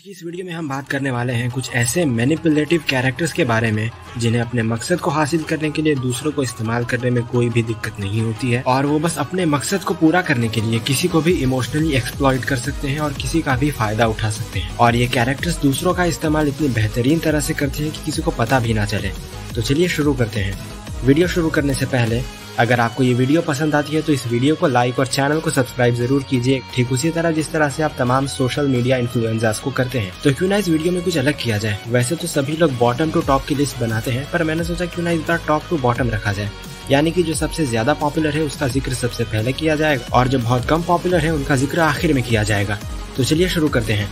आज की इस वीडियो में हम बात करने वाले हैं कुछ ऐसे मैनिपुलेटिव कैरेक्टर्स के बारे में जिन्हें अपने मकसद को हासिल करने के लिए दूसरों को इस्तेमाल करने में कोई भी दिक्कत नहीं होती है और वो बस अपने मकसद को पूरा करने के लिए किसी को भी इमोशनली एक्सप्लॉइट कर सकते हैं और किसी का भी फायदा उठा सकते हैं। और ये कैरेक्टर्स दूसरों का इस्तेमाल इतनी बेहतरीन तरह से करते हैं कि किसी को पता भी ना चले। तो चलिए शुरू करते हैं। वीडियो शुरू करने से पहले अगर आपको ये वीडियो पसंद आती है तो इस वीडियो को लाइक और चैनल को सब्सक्राइब जरूर कीजिए, ठीक उसी तरह जिस तरह से आप तमाम सोशल मीडिया इन्फ्लुएंसर्स को करते हैं। तो क्यों ना इस वीडियो में कुछ अलग किया जाए। वैसे तो सभी लोग बॉटम टू टॉप की लिस्ट बनाते हैं, पर मैंने सोचा क्यों ना इस बार टॉप टू बॉटम रखा जाए, यानी कि जो सबसे ज्यादा पॉपुलर है उसका जिक्र सबसे पहले किया जाएगा और जो बहुत कम पॉपुलर है उनका जिक्र आखिर में किया जाएगा। तो चलिए शुरू करते हैं।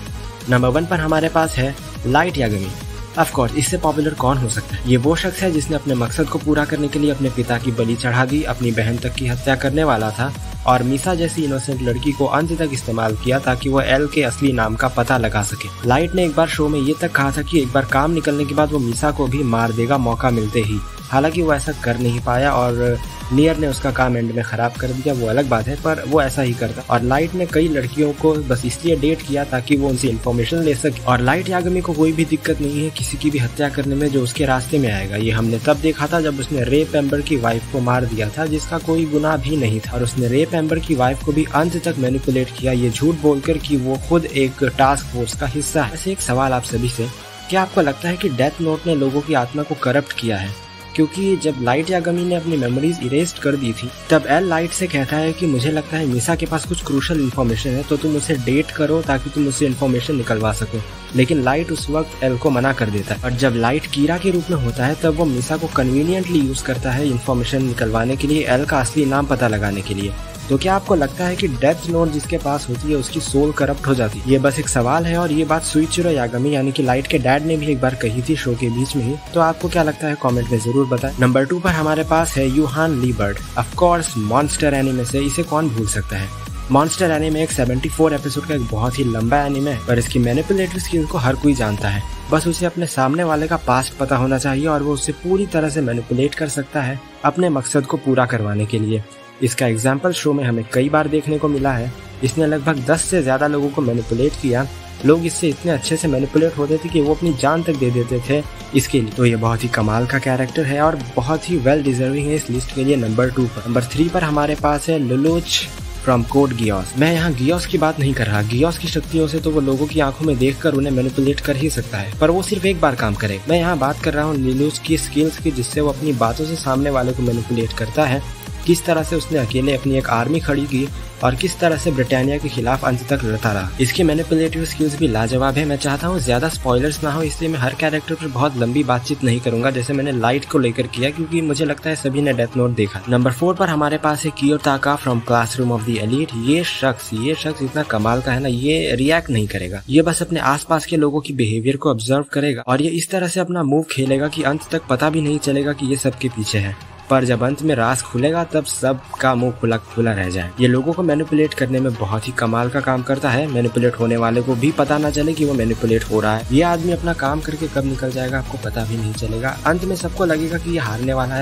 नंबर 1 पर हमारे पास है लाइट यागमी। ऑफ कोर्स इससे पॉपुलर कौन हो सकता है। ये वो शख्स है जिसने अपने मकसद को पूरा करने के लिए अपने पिता की बलि चढ़ा दी, अपनी बहन तक की हत्या करने वाला था और मीसा जैसी इनोसेंट लड़की को अंत तक इस्तेमाल किया ताकि वो एल के असली नाम का पता लगा सके। लाइट ने एक बार शो में ये तक कहा था कि एक बार काम निकलने के बाद वो मीसा को भी मार देगा मौका मिलते ही। हालांकि वो ऐसा कर नहीं पाया और नियर ने उसका काम एंड में खराब कर दिया, वो अलग बात है, पर वो ऐसा ही करता। और लाइट ने कई लड़कियों को बस इसलिए डेट किया ताकि वो उनसे इन्फॉर्मेशन ले सके। और लाइट यागमी को कोई भी दिक्कत नहीं है किसी की भी हत्या करने में जो उसके रास्ते में आएगा। ये हमने तब देखा था जब उसने रेप एम्बर की वाइफ को मार दिया था जिसका कोई गुनाह भी नहीं था, और उसने रेप एम्बर की वाइफ को भी अंत तक मैनिपुलेट किया ये झूठ बोलकर कि वो खुद एक टास्क फोर्स का हिस्सा है। ऐसे एक सवाल आप सभी से, क्या आपको लगता है कि डेथ नोट ने लोगों की आत्मा को करप्ट किया है? क्योंकि जब लाइट यागमी ने अपनी मेमोरीज इरेज कर दी थी तब एल लाइट से कहता है कि मुझे लगता है मीसा के पास कुछ क्रूशल इन्फॉर्मेशन है तो तुम उसे डेट करो ताकि तुम उससे इन्फॉर्मेशन निकलवा सको। लेकिन लाइट उस वक्त एल को मना कर देता है और जब लाइट कीरा के रूप में होता है तब वो मीसा को कन्वीनियंटली यूज करता है इन्फॉर्मेशन निकलवाने के लिए, एल का असली नाम पता लगाने के लिए। तो क्या आपको लगता है कि डेथ नोट जिसके पास होती है उसकी सोल करप्ट हो जाती है? ये बस एक सवाल है और ये बात सुइचिरो यागमी यानी कि लाइट के डैड ने भी एक बार कही थी शो के बीच में ही। तो आपको क्या लगता है कमेंट में जरूर बताएं। नंबर 2 पर हमारे पास है यूहान लीबर्ट। ऑफ कोर्स मॉन्स्टर एनीमे से इसे कौन भूल सकता है। मॉन्स्टर एनीमे एक 74 एपिसोड का एक बहुत ही लंबा एनीमे है, पर इसकी मैनिपुलेटिव स्किल को हर कोई जानता है। बस उसे अपने सामने वाले का पास्ट पता होना चाहिए और वो उसे पूरी तरह से मैनिपुलेट कर सकता है अपने मकसद को पूरा करवाने के लिए। इसका एग्जाम्पल शो में हमें कई बार देखने को मिला है। इसने लगभग 10 से ज्यादा लोगों को मैनिपुलेट किया। लोग इससे इतने अच्छे से मैनिपुलेट होते थे कि वो अपनी जान तक दे देते थे इसके लिए। तो ये बहुत ही कमाल का कैरेक्टर है और बहुत ही वेल डिजर्विंग है इस लिस्ट के लिए। नंबर 2 पर। नंबर 3 पर हमारे पास है लेlouch फ्रॉम कोड गियोस। मैं यहाँ गियोस की बात नहीं कर रहा। गियोस की शक्तियों से तो वो लोगों की आंखों में देखकर उन्हें मैनिपुलेट कर ही सकता है, पर वो सिर्फ एक बार काम करे। मैं यहाँ बात कर रहा हूँ लेlouch की स्किल्स की, जिससे वो अपनी बातों से सामने वाले को मैनिपुलेट करता है। किस तरह से उसने अकेले अपनी एक आर्मी खड़ी की और किस तरह से ब्रिटानिया के खिलाफ अंत तक लड़ता रहा। इसकी मैनिपुलेटिव स्किल्स भी लाजवाब है। मैं चाहता हूँ ज्यादा स्पॉयलर्स ना हो, इसलिए मैं हर कैरेक्टर पर बहुत लंबी बातचीत नहीं करूंगा जैसे मैंने लाइट को लेकर किया, क्योंकि मुझे लगता है सभी ने डेथ नोट देखा। नंबर 4 पर हमारे पास है Kiyotaka from classroom of the elite. ये शख्स इतना कमाल का है ना, ये रिएक्ट नहीं करेगा, ये बस अपने आसपास के लोगों की बिहेवियर को ऑब्जर्व करेगा और ये इस तरह से अपना मूव खेलेगा कि अंत तक पता भी नहीं चलेगा कि ये सबके पीछे है। पर जब अंत में राज खुलेगा तब सबका मुंह खुला खुला रह जाए। ये लोगों को मैनिपुलेट करने में बहुत ही कमाल का काम करता है। मैनिपुलेट होने वाले को भी पता ना चले कि वो मैनिपुलेट हो रहा है। ये आदमी अपना काम करके कब निकल जाएगा आपको पता भी नहीं चलेगा। अंत में सबको लगेगा कि ये हारने वाला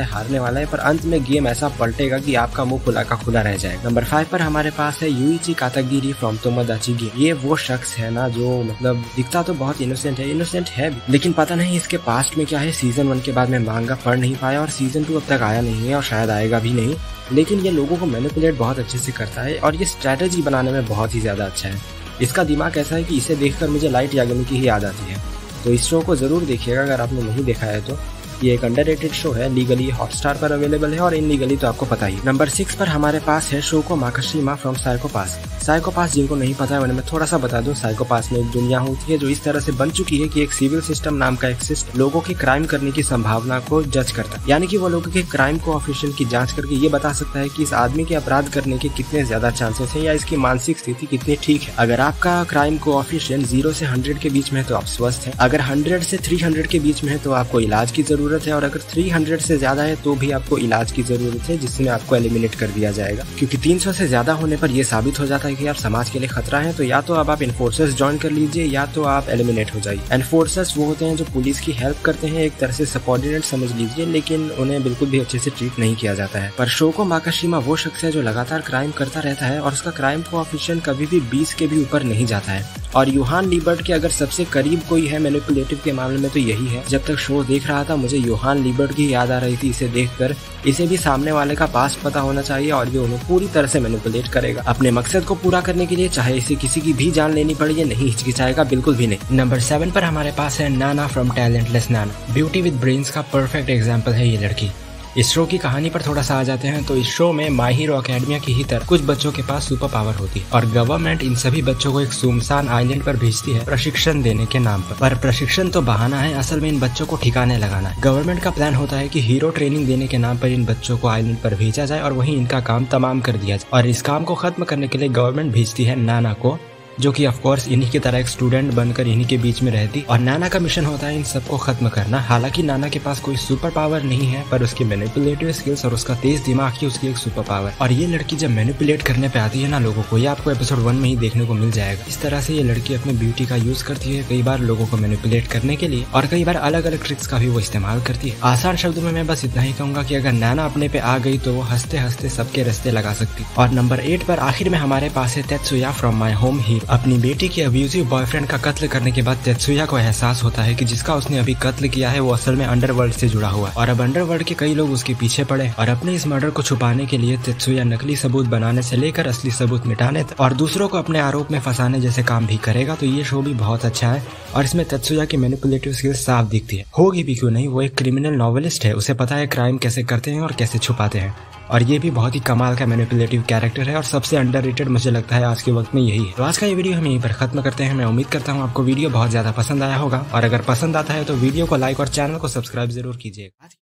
है, पर अंत में गेम ऐसा पलटेगा कि आपका मुंह खुला का खुला रह जाएगा। नंबर 5 पर हमारे पास है यूइची कातागिरी फ्रॉम तोमोदाची गेम। ये वो शख्स है ना जो मतलब दिखता तो बहुत इनोसेंट है भी, लेकिन पता नहीं इसके पास्ट में क्या है। सीजन 1 के बाद मैं मांगा पढ़ नहीं पाया और सीजन 2 अब तक आया नहीं है और शायद आएगा भी नहीं, लेकिन ये लोगों को मैनिपुलेट बहुत अच्छे से करता है और ये स्ट्रेटेजी बनाने में बहुत ही ज्यादा अच्छा है। इसका दिमाग ऐसा है कि इसे देखकर मुझे लाइट यागमी की ही याद आती है। तो इस शो को जरूर देखिएगा अगर आपने नहीं देखा है तो। ये एक अंडररेटेड शो है, लीगली हॉटस्टार पर अवेलेबल है और इनलीगली तो आपको पता ही। नंबर 6 पर हमारे पास है शोको माकाशिमा फ्रॉम साइको पास। साइको पास जिनको नहीं पता है मैं थोड़ा सा बता दूं। साइको पास में एक दुनिया होती है जो इस तरह से बन चुकी है कि एक सिविल सिस्टम नाम का एक सिस्टम लोगों के क्राइम करने की संभावना को जज करता है, यानी कि वो लोगों के क्राइम कोएफिशिएंट की जांच करके ये बता सकता है कि इस आदमी के अपराध करने के कितने ज्यादा चांसेस हैं या इसकी मानसिक स्थिति कितनी ठीक है। अगर आपका क्राइम कोएफिशिएंट 0 से 100 के बीच में है तो आप स्वस्थ हैं, अगर 100 से 300 के बीच में है तो आपको इलाज की जरूरत है और अगर 300 से ज्यादा है तो भी आपको इलाज की जरूरत है, जिसमें आपको एलिमिनेट कर दिया जाएगा। क्योंकि 300 से ज्यादा होने पर यह साबित हो जाता है कि आप समाज के लिए खतरा है, तो या तो अब आप इन्फोर्सर्स ज्वाइन कर लीजिए या तो आप एलिमिनेट हो जाइए। एनफोर्सर्स वो होते हैं जो पुलिस की हेल्प करते हैं, एक तरह से सबऑर्डिनेट समझ लीजिए, लेकिन उन्हें बिल्कुल भी अच्छे से ट्रीट नहीं किया जाता है। पर शोको माकाशिमा वो शख्स है जो लगातार क्राइम करता रहता है और उसका क्राइम कोएफिशिएंट कभी भी 20 के भी ऊपर नहीं जाता है और योहान लीबर्ट के अगर सबसे करीब कोई है मैनिपुलेटिव के मामले में तो यही है। जब तक शो देख रहा था मुझे योहान लीबर्ट की याद आ रही थी इसे देखकर। इसे भी सामने वाले का पास्ट पता होना चाहिए और ये उन्हें पूरी तरह से मैनिपुलेट करेगा अपने मकसद को पूरा करने के लिए, चाहे इसे किसी की भी जान लेनी पड़े, ये नहीं हिचकिचाएगा, बिल्कुल भी नहीं। नंबर 7 पर हमारे पास है नाना from talentless Nana. Beauty with brains का परफेक्ट एग्जाम्पल है ये लड़की। इस शो की कहानी पर थोड़ा सा आ जाते हैं तो इस शो में माई हीरो अकेडमिया की ही तरह कुछ बच्चों के पास सुपर पावर होती है और गवर्नमेंट इन सभी बच्चों को एक सुनसान आइलैंड पर भेजती है प्रशिक्षण देने के नाम पर प्रशिक्षण तो बहाना है, असल में इन बच्चों को ठिकाने लगाना है। गवर्नमेंट का प्लान होता है कि हीरो ट्रेनिंग देने के नाम पर इन बच्चों को आइलैंड पर भेजा जाए और वहीं इनका काम तमाम कर दिया जाए। और इस काम को खत्म करने के लिए गवर्नमेंट भेजती है नाना को, जो कि ऑफ कोर्स इन्हीं की तरह एक स्टूडेंट बनकर इन्हीं के बीच में रहती। और नाना का मिशन होता है इन सबको खत्म करना। हालांकि नाना के पास कोई सुपर पावर नहीं है, पर उसकी मैनिपुलेटिव स्किल्स और उसका तेज दिमाग ही उसकी एक सुपर पावर। और ये लड़की जब मैनिपुलेट करने पे आती है ना लोगों को, ये आपको एपिसोड 1 में ही देखने को मिल जाएगा। इस तरह से ये लड़की अपनी ब्यूटी का यूज करती है कई बार लोगों को मैनिपुलेट करने के लिए, और कई बार अलग अलग ट्रिक्स का भी वो इस्तेमाल करती है। आसान शब्दों में मैं बस इतना ही कहूंगा कि अगर नाना अपने पे आ गई तो वो हंसते हंसते सबके रास्ते लगा सकती। और नंबर 8 पर आखिर में हमारे पास है तेत्सुया फ्रॉम माई होम हीरो। अपनी बेटी के अब्यूजिव बॉयफ्रेंड का कत्ल करने के बाद तेत्सुया को एहसास होता है कि जिसका उसने अभी कत्ल किया है वो असल में अंडरवर्ल्ड से जुड़ा हुआ है और अब अंडरवर्ल्ड के कई लोग उसके पीछे पड़े। और अपने इस मर्डर को छुपाने के लिए तेत्सुया नकली सबूत बनाने से लेकर असली सबूत मिटाने और दूसरों को अपने आरोप में फंसाने जैसे काम भी करेगा। तो ये शो भी बहुत अच्छा है और इसमें तेत्सुया की मैनिपुलेटिव स्किल्स साफ दिखती है। होगी भी क्यों नहीं, वो एक क्रिमिनल नॉवेलिस्ट है, उसे पता है क्राइम कैसे करते हैं और कैसे छुपाते हैं। और ये भी बहुत ही कमाल का मैनिपुलेटिव कैरेक्टर है और सबसे अंडररेटेड मुझे लगता है आज के वक्त में यही है। तो आज का ये वीडियो हम यहीं पर खत्म करते हैं। मैं उम्मीद करता हूँ आपको वीडियो बहुत ज्यादा पसंद आया होगा और अगर पसंद आता है तो वीडियो को लाइक और चैनल को सब्सक्राइब जरूर कीजिएगा।